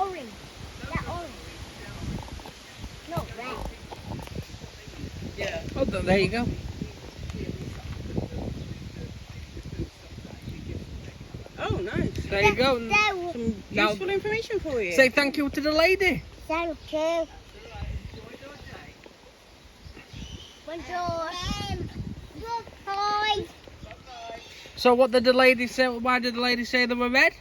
orange. That orange. No, red. Yeah. Oh, there you go. Oh, nice. There you go. Some useful information for you. Say thank you to the lady. Thank you. Bonjour. Bye. So what did the lady say? Why did the lady say they were red?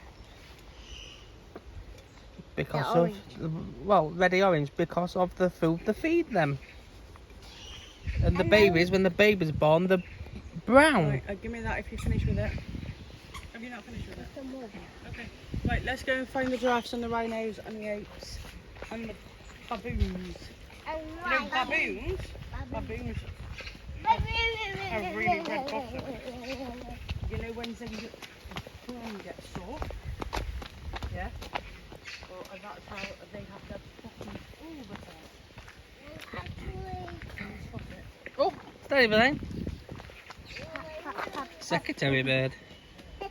Because of, well, reddy orange, because of the food they feed them. And the babies, when the baby's born, they're brown. Right, give me that if you finish with it. Have you not finished with it? Okay. Right, let's go and find the giraffes and the rhinos and the apes and the baboons. No, baboons? Baboons have really red bottoms. You know when they get sore? Yeah? Well, that's how they have their bottoms all the time. Can you spot it? Oh, steady then. Secretary bird. I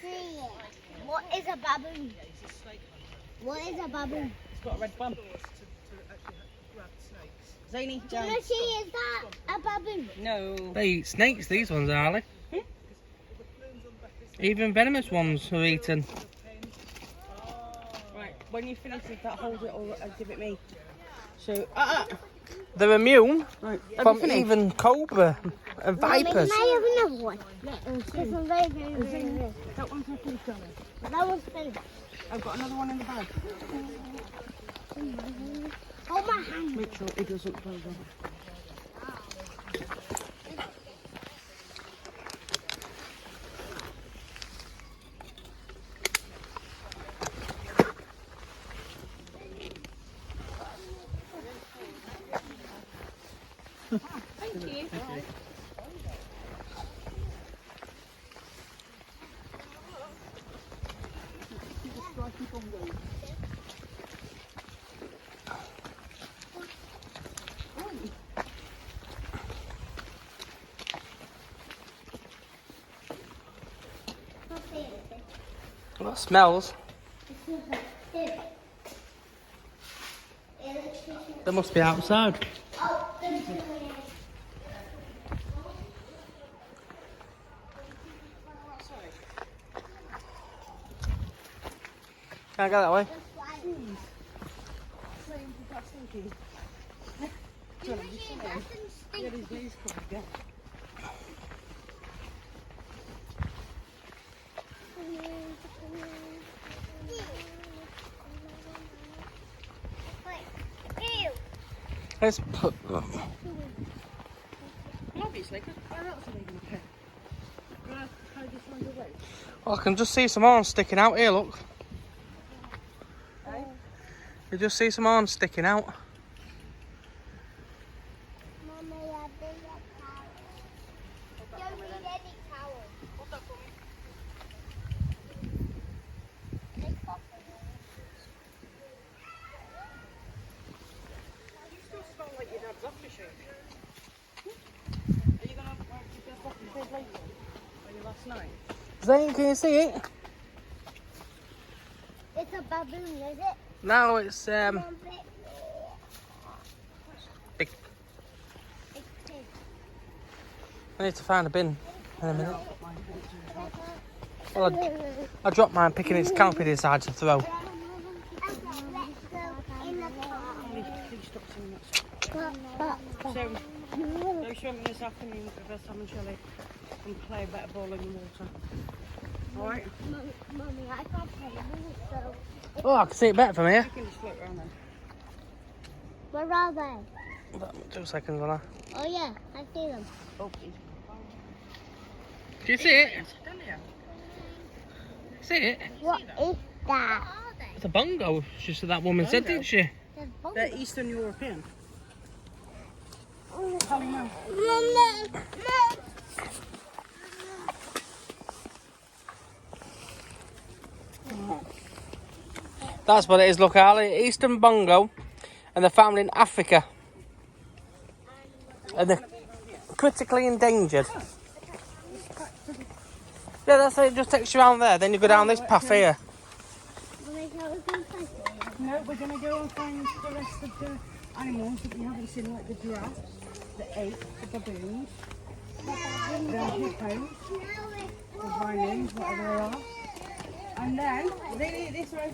see it. What is a baboon? What is a baboon? It's got a red bum. Zany, Can I see, is that a baboon? No. They eat snakes, these ones, Harley. Even venomous ones are eaten. Right, when you finish with that, hold it or give it me. So, They're immune right, from even cobra and vipers. Can I have another one? This one's very, very, very good. that one's finished, darling. That one's finished. I've got another one in the bag. Hold my hand. Make sure it doesn't close on. Thank you. Well, smells. They must be outside. Can I go that way? Let's put them. Obviously, because where else are they going to pay? How do you find a way? Oh, I can just see some horns sticking out here, look. You just see some horns sticking out. Mama, I think that's towel. Don't need any towel. What's that for me? You still smell like your dad's aftershave. Are you going to keep your aftershave later? Or your last night? Zane, can you see it? It's a baboon, is it? No, it's big. It's pig. I need to find a bin in a minute. Well, I dropped mine picking its camp he decided to throw. Let's go in the car. Please stop saying that. So, go swimming this afternoon with us, Sam and Shelley, and play a better ball in the water. Alright? Mummy, I can't play ball, so... Oh, I can see it better from here. You can just float around then. Where are they? 2 seconds on her. Oh yeah, I see them. Oh, please. Do you see it? Don't you? See it? What is that? It's a bongo, just that woman said, didn't she? They're Eastern European. Mama. That's what it is, look, Ali. Eastern bongo, and they're found in Africa. And they're critically endangered. Yeah, that's it. It just takes you around there. Then you go down this path here. we're going to go and find the rest of the animals that we haven't seen, like the giraffes, the apes, the baboons, the hippos, the rhinos, whatever they are. And then, they eat this way.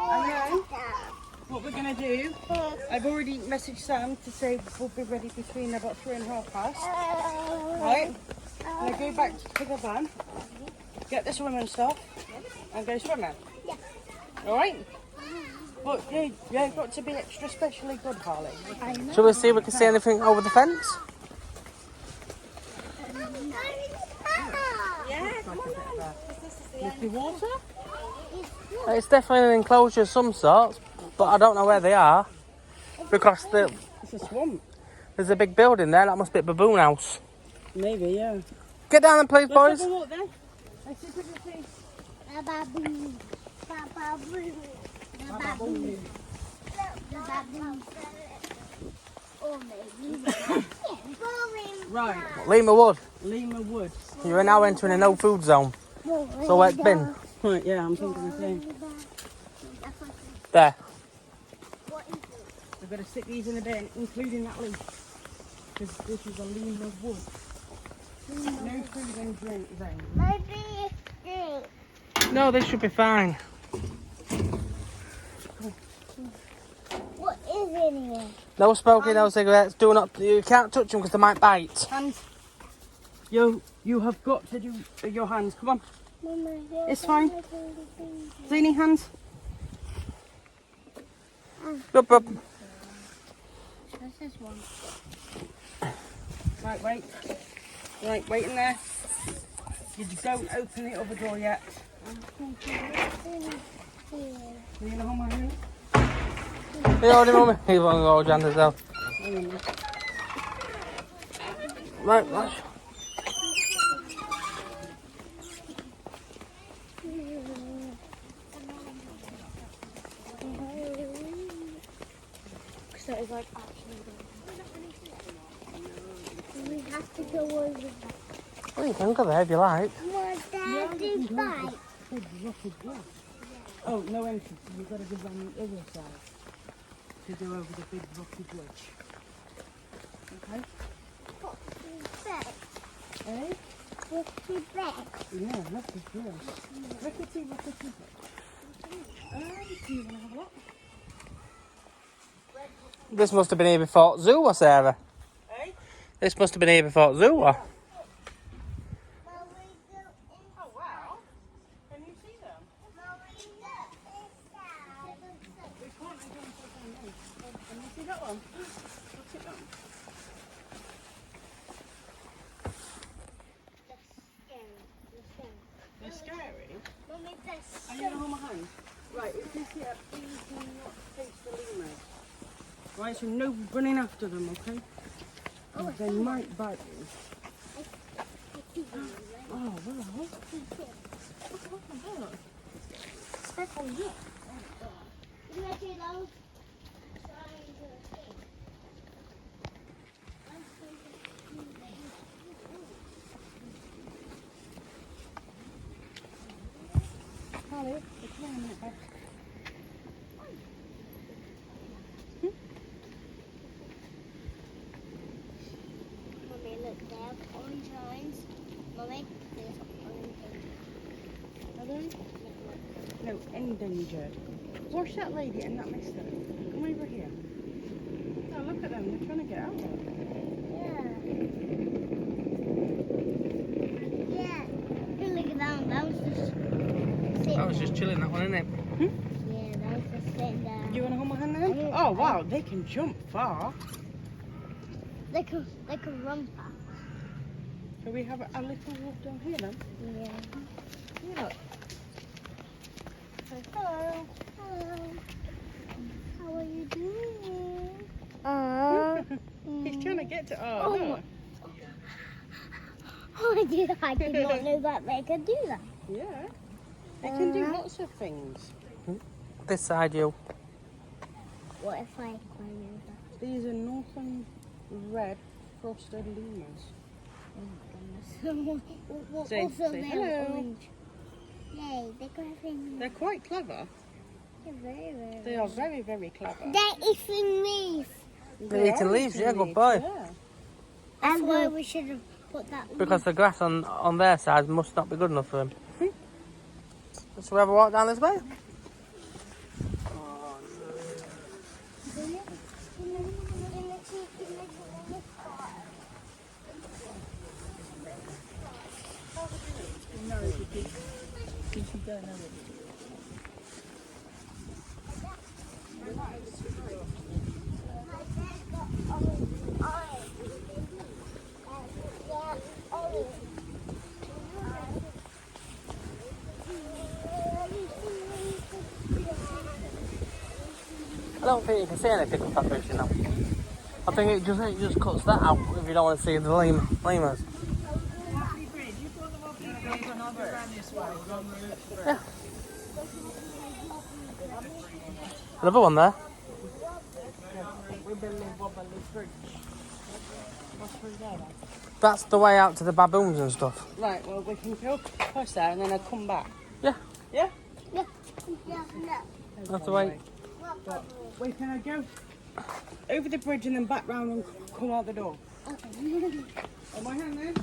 And then, what we're going to do, I've already messaged Sam to say we'll be ready between about 3:30 past. Right? I'm going to go back to the van, get the swimming stuff, and go swimming. Alright? But you've got to be extra specially good, Harley. Shall we see if we can see anything over the fence? Yeah, come on. Murky water? It's definitely an enclosure of some sort, but I don't know where they are. Because It's a swamp. there's a big building there, that must be a baboon house. Maybe, yeah. Get down and please, boys. Let's have a look then. Let's see if we can see. A baboon. Baboon. Baboon. Baboon. Or maybe. Right, Lima Wood, Lima Wood. you are now entering a no food zone. So where it's been? Right, yeah, I'm thinking the same. There. We've got to stick these in the bin, including that leaf. Because this is a Lima Wood. No food and drink zone. Maybe it's drink. No, this should be fine. What is in here? No smoking, no cigarettes. You can't touch them because they might bite. Hands. You have got to do your hands. Come on. It's fine. Zany, hands. Up, up. This is one. Right, wait. Right, wait in there. You don't open the other door yet. Do you know how my hand? You hold him, mummy. He won't go hold your hand himself. Right, watch. So it's like actually we have to go over there. Well, you can go there if you like. What Daddy's bike? Oh, no entrance. You've got to go on the other side to go over the big rocky bridge. Okay? What's back? Eh? What's back? Yeah, that's the first. Rickety. Do you want to have a look? This must have been here before Zoo, Sarah. Eh? This must have been here before Zoo. Oh, wow. Can you see them? Which one? Can you see that one? What's it on? They're scary. Mommy, that's Are you going to hold my hand? Right, if you see it, please do not face the lemurs. Right, so no running after them, okay? Oh, they might bite you. Oh, well. that's on you. You want to do those? Holly, it's not a minute back. Mommy, look, they have orange lines. Mommy, there's orange. Are they? No, endangered. Watch that lady and that mister. Come over here. Oh, look at them. They're trying to get out. Yeah. Yeah. Look at that. That was just sitting I was just there. chilling that one, isn't it? Yeah, that was just sitting there. Do you want to hold my hand then? Oh, wow. They can jump far. They can run fast. Shall we have a little walk down here then? Yeah. Yeah. Hello. Hello. How are you doing? He's trying to get to... Oh, Oh, no. I did not know that they could do that. Yeah. They can do lots of things. This side, you. What if I climb over? These are northern red frosted lemurs. Oh my goodness. Say Also, hello. they're orange. Yay, they're grabbing. They're quite clever. They are very, very clever. They're eating leaves. They're eating leaves, yeah, good boy. Yeah. That's why we should have put that leaf. Because the grass on their side must not be good enough for them. Should we ever walk down this way? I don't think you can see anything with that bridge, you know. I think it just cuts that out if you don't want to see the lemurs. Yeah. Another one there. That's the way out to the baboons and stuff. Right, well, we can go across there and then I'll come back. Yeah. Yeah? Yeah, no. That's the way. But we can go over the bridge and then back round and come out the door. Okay. On my hand then?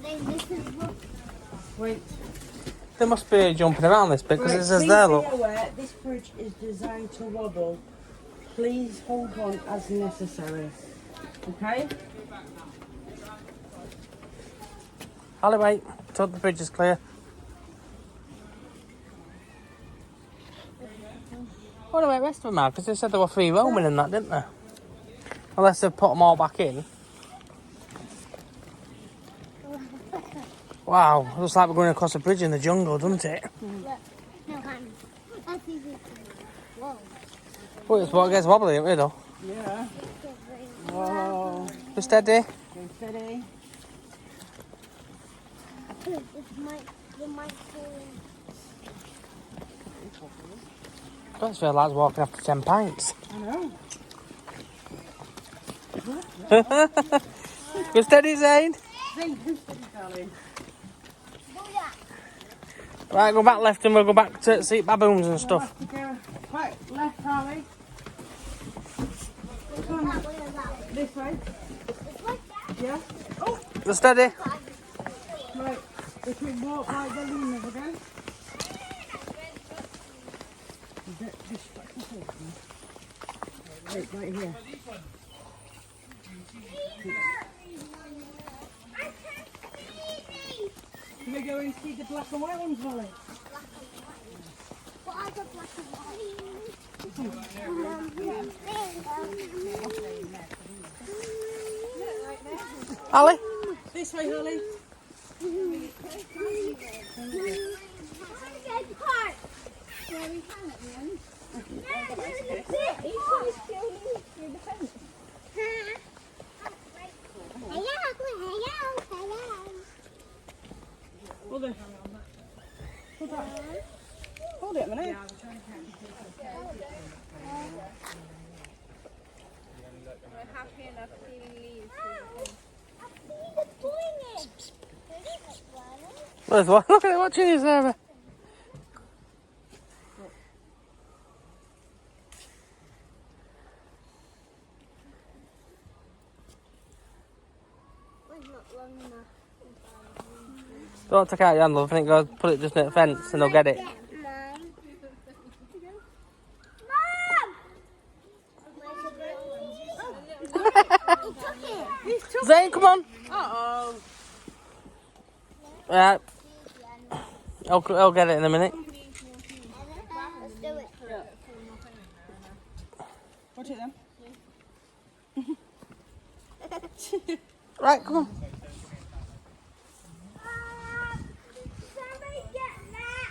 Then this is what. Wait. There must be jumping around this bit because Right, it says please there, be look. aware, this bridge is designed to wobble. Please hold on as necessary. Okay? Holly, wait. Till the bridge is clear. What about the rest of them are? Because they said there were free roaming and that, didn't they? Unless they've put them all back in. Wow, looks like we're going across a bridge in the jungle, doesn't it? No, honey. That's easy. Whoa. Oh, it's what gets wobbly, isn't it, though? Yeah. Whoa. Be steady. Go steady. You might fall in. I just feel like walking after 10 pints. I know. Go steady, Zane. Zane, go steady, darling. Right, go back left and we'll go back to see baboons and stuff. Right, left, Harley. Come on. This way. Yeah. Oh, Go steady. right. If we walk like the lemurs again. Right here. Can we go and see the black and white ones, Holly? What are the black and white? Holly? This way, Holly. Hold it. Hold that. Hold it a minute. We're happy enough feeling leaves. There's one. Look at it, what tree is there? Don't take out your hand, love. I think go put it just near the fence and they'll get it. Zane, come on. Uh-oh. Right. I'll get it in a minute. Let's do it. Watch it then. Right, come on. Somebody get that.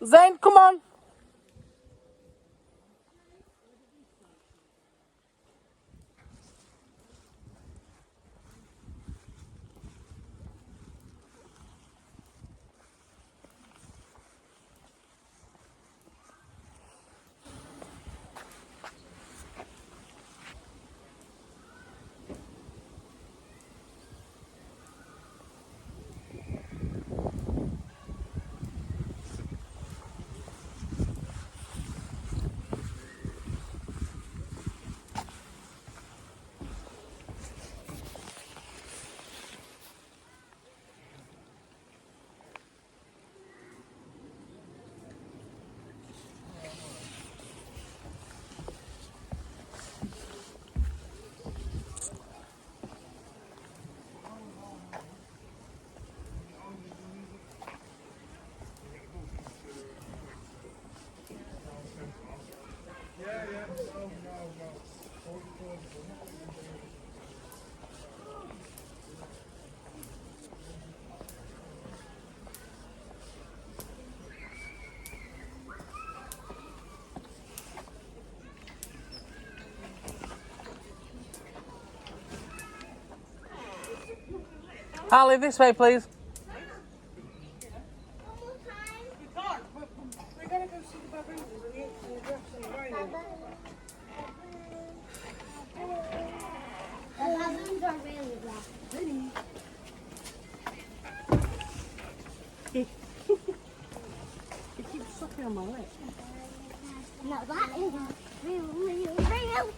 Zane, come on. Ali, this way, please. We can't. We're going to go see the baboons and the apes and the giraffes and the rhinos. The baboons are really black. It keeps sucking on my lip. No, that is real.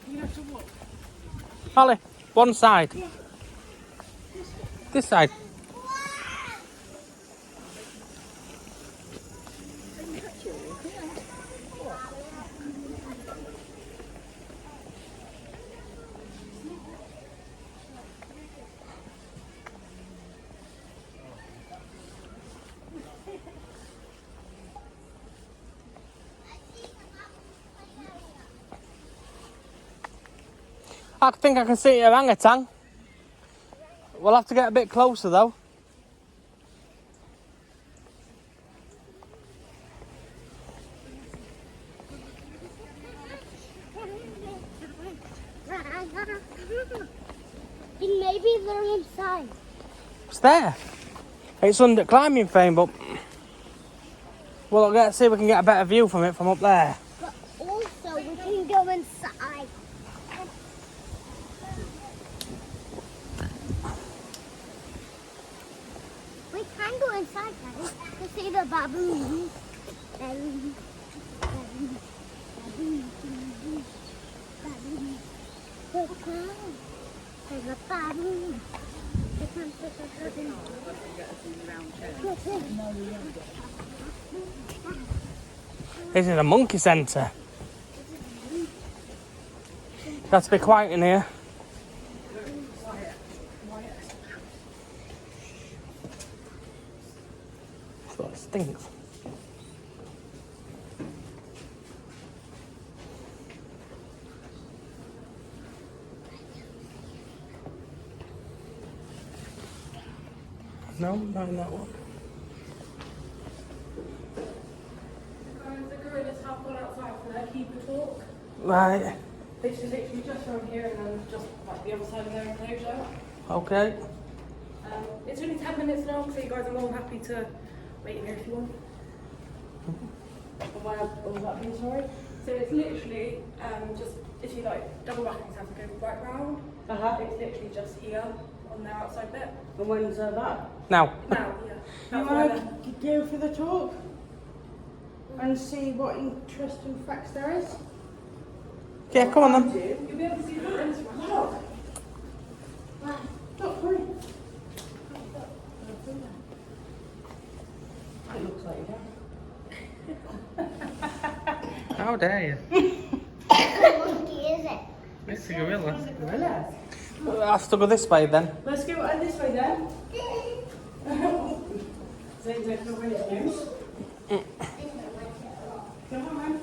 You have to walk. Ali, one side. This side. I think I can see your orangutan. We'll have to get a bit closer though. Maybe they're inside. It's there. It's under climbing frame, but well, let's see if we can get a better view from it from up there. But also, we can go inside. We can go inside, guys, to see the baboons. Baboons. Baboons. Baboons. Baboons. Look out. There's a baboon. This is a monkey centre. You have to be quiet in here. So it stinks. No, not in that one. The gorilla's have gone outside for their keeper talk. Right. This is literally just from here and then just like the other side of their enclosure. Okay. It's only 10 minutes long, so you guys are more than happy to wait in here if you want. Or was that being sorry? So it's literally just, if you like, double back and have to go right round. It's literally just here on their outside bit. And when's that? Now. Now, yeah. You That's want where to go for the talk and see what interesting facts there is? Yeah, come on then. you'll be able to see the gorillas from afar. Look, hurry. It looks like you How dare you? What monkey is it? It's a gorilla. Gorillas. I'll have to go this way then. Let's go this way then. Zane's open up his nose. Come on, man.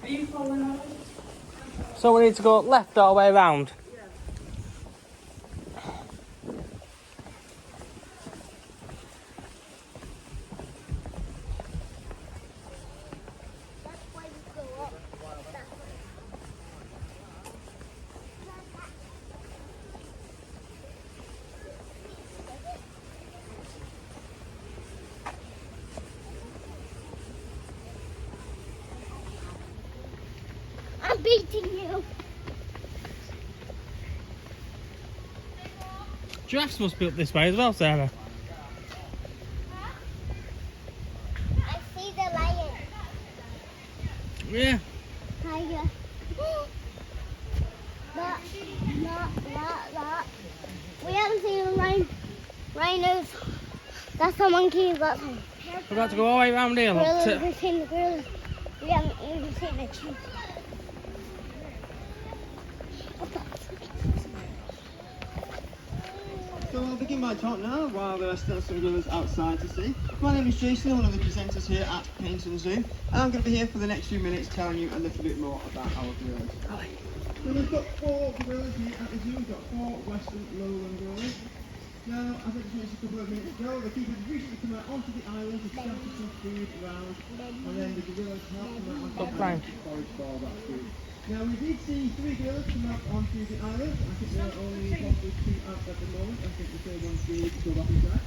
Are you following us? So we need to go left all the way around. That's why you go up. That way. I'm beating you. Giraffes must be up this way as well, Sarah. I see the lion. Yeah. Tiger. That. We haven't seen the rhinos. That's the monkeys. That's the We're about to go all the way around here. Look. gorillas. We've seen the gorillas. We haven't even seen the chief. So I'll begin my talk now while there are still some gorillas outside to see. My name is Jason, I'm one of the presenters here at Paignton Zoo, and I'm going to be here for the next few minutes telling you a little bit more about our gorillas. So we've got 4 gorillas here at the zoo. We've got 4 western lowland gorillas. Now, as I just mentioned a couple of minutes ago, the keepers recently come out onto the island to scatter some food around, and then the gorillas help them out on the island to forage for that food. Now we did see 3 gorillas come up onto the island. I think there are only probably 2 out at the moment. I think the third one's due to go back inside.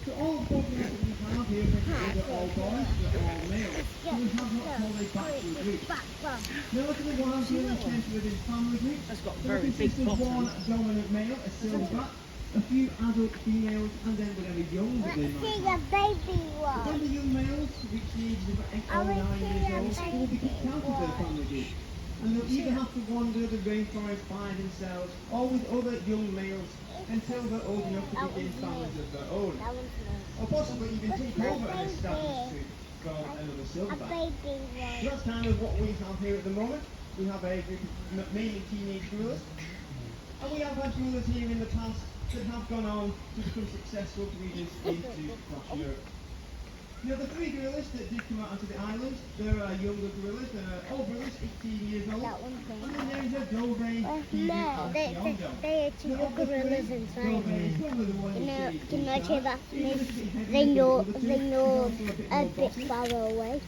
So all the populations that we have here are all boys, they're all males. So we have what's called a bachelor group. Now look at the one here in the centre within family group. That's got a So very it big consists of bottom. one dominant male, a silverback, a few adult females, and then whatever young that they might See have. the baby When one. the young males reach the age of about 8 or 9 years old, they will be kicked out of their family group. And they'll either have to wander the rainforest by themselves or with other young males until they're old enough to begin families of their own. That one's nice. Or possibly even take over an established group called another A silverback. baby So one. that's kind of what we have here at the moment. We have a group of mainly teenage gorillas. And we have had gorillas here in the past that have gone on to become successful breeders into across Europe. Now the 3 gorillas that did come out onto the island, there are younger gorillas, there are all gorillas 18 years old. That one's And nice. then there is a Dove, Kiwi, No, and Keondo. they are two Now, of the gorillas three, inside. Dove is probably the one You you know, see can I inside. say that? He's a little bit heavier They than the know, other two. they He's know also a bit a more bit bossy. far away.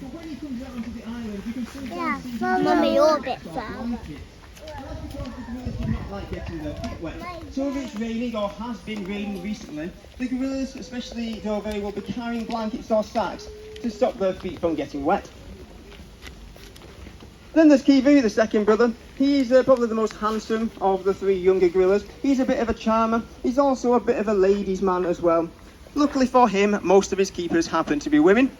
But when he comes out onto the island, you can sometimes Yeah, see Mummy, you're a bit Stop far. like it. That's because the gorillas do not like getting their feet wet. So if it's raining or has been raining recently, the gorillas, especially Dove, will be carrying blankets or sacks to stop their feet from getting wet. Then there's Kiwi, the second brother. He's probably the most handsome of the 3 younger gorillas. He's a bit of a charmer. He's also a bit of a ladies' man as well. Luckily for him, most of his keepers happen to be women.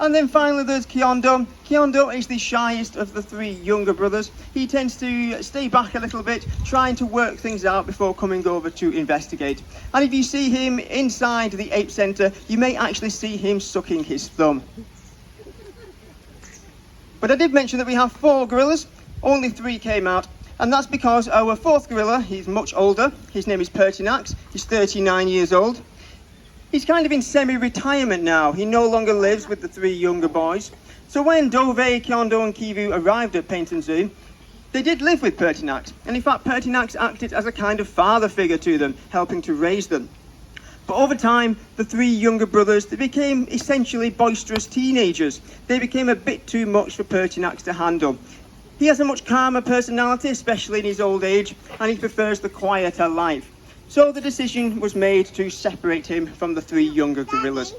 And then finally there's Keondo. Keondo is the shyest of the 3 younger brothers. He tends to stay back a little bit, trying to work things out before coming over to investigate. And if you see him inside the ape centre, you may actually see him sucking his thumb. But I did mention that we have 4 gorillas, only 3 came out. And that's because our 4th gorilla, he's much older. His name is Pertinax, he's 39 years old. He's kind of in semi-retirement now. He no longer lives with the 3 younger boys. So when Dove, Keondo and Kivu arrived at Paignton Zoo, they did live with Pertinax. And in fact, Pertinax acted as a kind of father figure to them, helping to raise them. But over time, the 3 younger brothers, they became essentially boisterous teenagers. They became a bit too much for Pertinax to handle. He has a much calmer personality, especially in his old age, and he prefers the quieter life. So the decision was made to separate him from the 3 younger gorillas.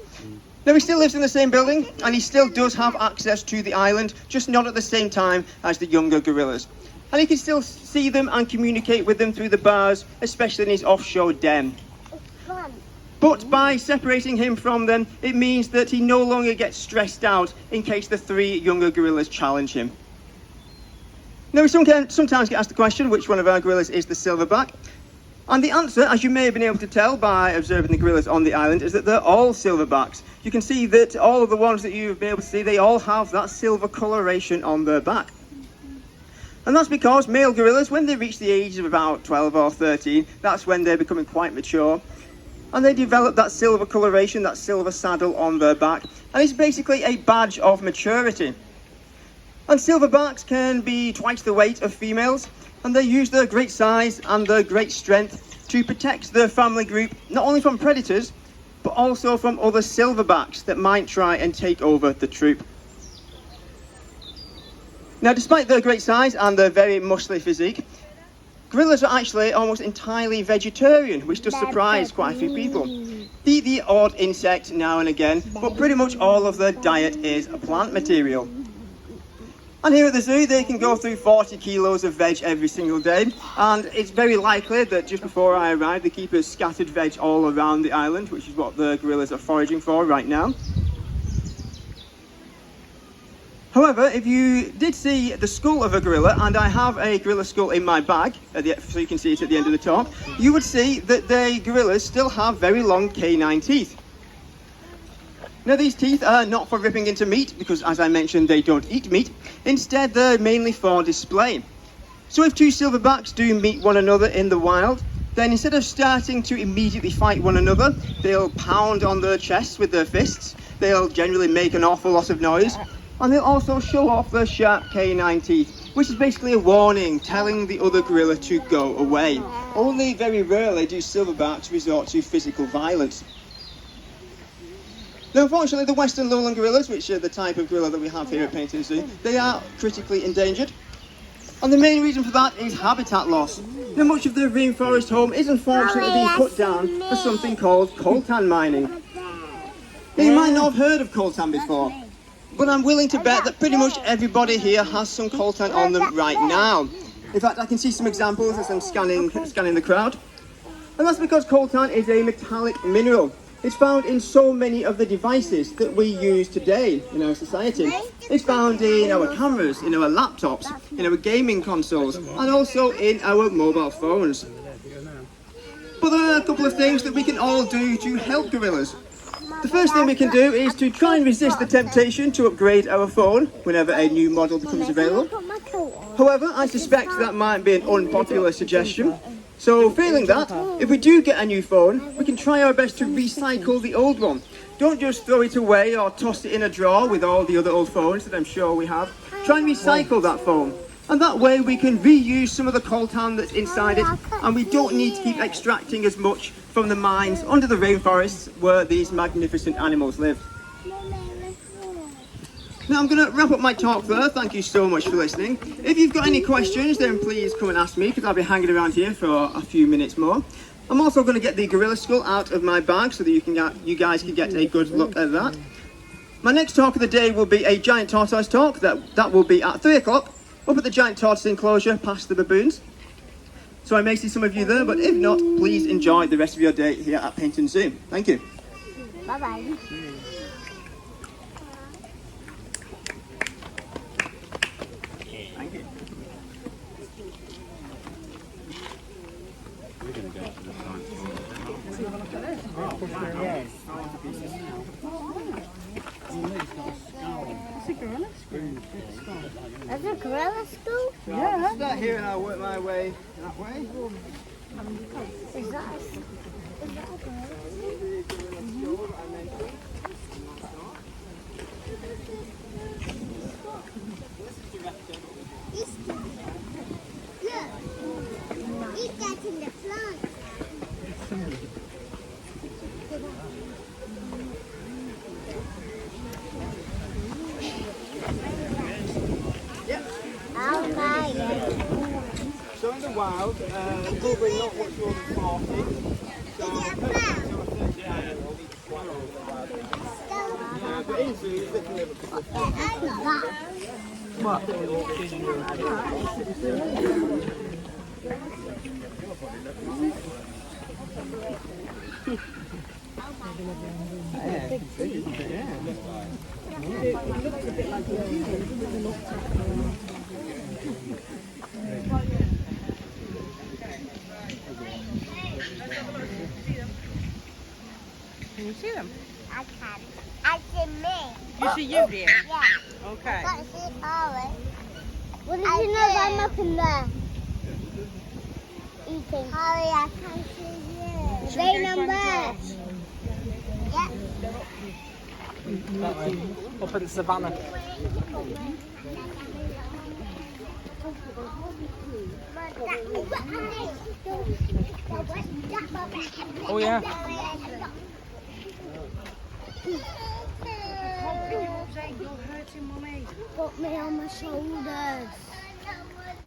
Now he still lives in the same building and he still does have access to the island, just not at the same time as the younger gorillas. And he can still see them and communicate with them through the bars, especially in his offshore den. Fun. But by separating him from them, it means that he no longer gets stressed out in case the 3 younger gorillas challenge him. Now we sometimes get asked the question, which one of our gorillas is the silverback? And the answer, as you may have been able to tell by observing the gorillas on the island, is that they're all silverbacks. You can see that all of the ones that you've been able to see, they all have that silver coloration on their back. And that's because male gorillas, when they reach the age of about 12 or 13, that's when they're becoming quite mature. And they develop that silver coloration, that silver saddle on their back. And it's basically a badge of maturity. And silverbacks can be twice the weight of females. And they use their great size and their great strength to protect their family group, not only from predators, but also from other silverbacks that might try and take over the troop. Now, despite their great size and their very muscly physique, gorillas are actually almost entirely vegetarian, which does surprise quite a few people. They eat the odd insect now and again, but pretty much all of their diet is plant material. And here at the zoo, they can go through 40 kilos of veg every single day. And it's very likely that just before I arrived, the keepers scattered veg all around the island, which is what the gorillas are foraging for right now. However, if you did see the skull of a gorilla, and I have a gorilla skull in my bag, so you can see it at the end of the talk, you would see that the gorillas still have very long canine teeth. Now these teeth are not for ripping into meat, because as I mentioned, they don't eat meat. Instead, they're mainly for display. So if 2 silverbacks do meet one another in the wild, then instead of starting to immediately fight one another, they'll pound on their chests with their fists, they'll generally make an awful lot of noise, and they'll also show off their sharp canine teeth, which is basically a warning telling the other gorilla to go away. Only very rarely do silverbacks resort to physical violence. Now, unfortunately, the western lowland gorillas, which are the type of gorilla that we have here at Paignton Zoo, they are critically endangered. And the main reason for that is habitat loss. Now, much of their rainforest home is unfortunately being cut down for something called coltan mining. Now, you might not have heard of coltan before, but I'm willing to bet that pretty much everybody here has some coltan on them right now. In fact, I can see some examples as I'm scanning the crowd. And that's because coltan is a metallic mineral. It's found in so many of the devices that we use today in our society. It's found in our cameras, in our laptops, in our gaming consoles, and also in our mobile phones. But there are a couple of things that we can all do to help gorillas. The first thing we can do is to try and resist the temptation to upgrade our phone whenever a new model becomes available. However, I suspect that might be an unpopular suggestion. So failing that, if we do get a new phone, we can try our best to recycle the old one. Don't just throw it away or toss it in a drawer with all the other old phones that I'm sure we have. Try and recycle that phone. And that way we can reuse some of the coltan that's inside it, and we don't need to keep extracting as much from the mines under the rainforests where these magnificent animals live. Now I'm going to wrap up my talk there. Thank you so much for listening. If you've got any questions, then please come and ask me, because I'll be hanging around here for a few minutes more. I'm also going to get the gorilla skull out of my bag so that you guys can get a good look at that. My next talk of the day will be a giant tortoise talk. That will be at 3 o'clock up at the giant tortoise enclosure past the baboons. So I may see some of you there, but if not, please enjoy the rest of your day here at Paignton Zoo. Thank you. Bye-bye. That's a gorilla school? Yeah. Start here and I'll work my way that way. Is that a gorilla? Look, he's getting the plant. Oh my God. So in the wild, probably not much more than 40. But in zoos, they can live a couple of Can you see them? I can. I see me. You see you, dear? Yeah. Okay. I can't see Ollie. What did you know I'm up in there? Eating. Holly, I can't see you. They number. Yeah. Up in the savannah. Oh yeah. You're hurting, Mummy. Put me on my shoulders.